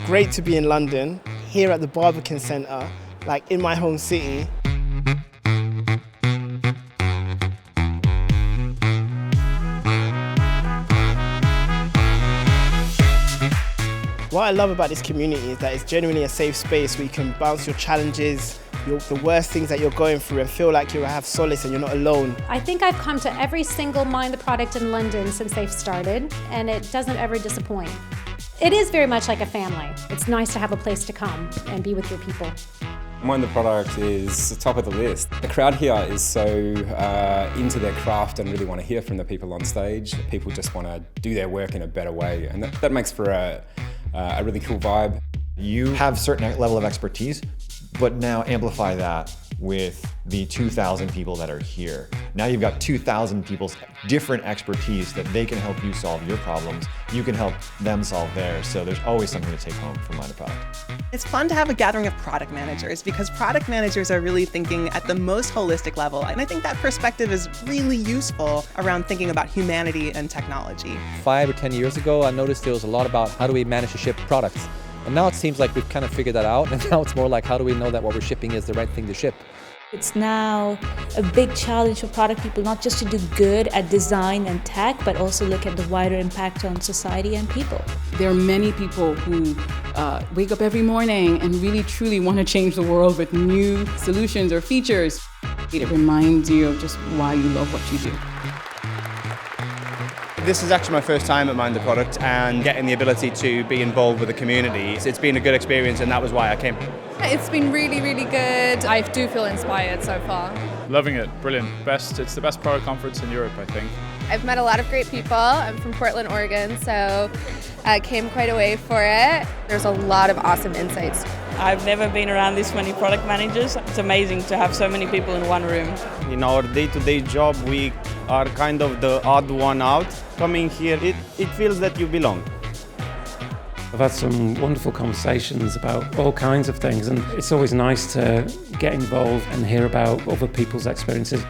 great to be in London, here at the Barbican Centre, like in my home city. What I love about this community is that it's genuinely a safe space where you can bounce your challenges, the worst things that you're going through, and feel like you have solace and you're not alone. I think I've come to every single Mind the Product in London since they've started, and it doesn't ever disappoint. It is very much like a family. It's nice to have a place to come and be with your people. Mind the Product is the top of the list. The crowd here is so into their craft and really want to hear from the people on stage. People just want to do their work in a better way, and that makes for a really cool vibe. You have a certain level of expertise, but now amplify that with the 2,000 people that are here. Now you've got 2,000 people's different expertise that they can help you solve your problems. You can help them solve theirs. So there's always something to take home from Mind the Product. It's fun to have a gathering of product managers because product managers are really thinking at the most holistic level. And I think that perspective is really useful around thinking about humanity and technology. 5 or 10 years ago, I noticed there was a lot about how do we manage to ship products. And now it seems like we've kind of figured that out, and now it's more like how do we know that what we're shipping is the right thing to ship. It's now a big challenge for product people not just to do good at design and tech, but also look at the wider impact on society and people. There are many people who wake up every morning and really truly want to change the world with new solutions or features. It reminds you of just why you love what you do. This is actually my first time at Mind the Product, and getting the ability to be involved with the community. It's been a good experience, and that was why I came. It's been really, really good. I do feel inspired so far. Loving it, brilliant. It's the best product conference in Europe, I think. I've met a lot of great people. I'm from Portland, Oregon, so I came quite a way for it. There's a lot of awesome insights. I've never been around this many product managers. It's amazing to have so many people in one room. In our day-to-day job, we are kind of the odd one out. Coming here, it feels that you belong. I've had some wonderful conversations about all kinds of things, and it's always nice to get involved and hear about other people's experiences.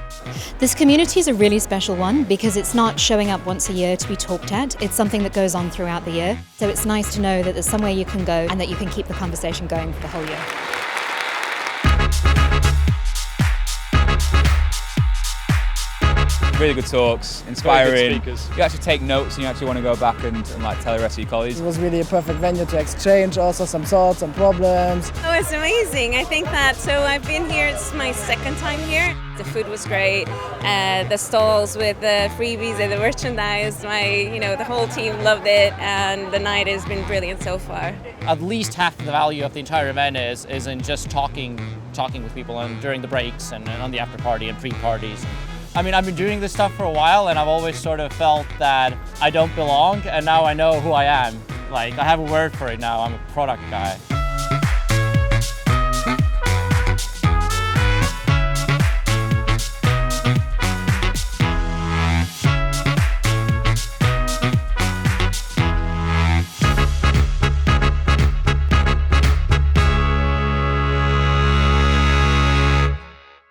This community is a really special one because it's not showing up once a year to be talked at. It's something that goes on throughout the year. So it's nice to know that there's somewhere you can go and that you can keep the conversation going for the whole year. Really good talks, inspiring. You actually take notes and you actually want to go back and like tell the rest of your colleagues. It was really a perfect venue to exchange also some thoughts and problems. Oh, it's amazing. I think that, so I've been here, it's my second time here. The food was great, the stalls with the freebies and the merchandise, the whole team loved it, and the night has been brilliant so far. At least half of the value of the entire event is in just talking with people and during the breaks and on the after party and pre-parties. I mean, I've been doing this stuff for a while and I've always sort of felt that I don't belong, and now I know who I am. Like, I have a word for it now, I'm a product guy.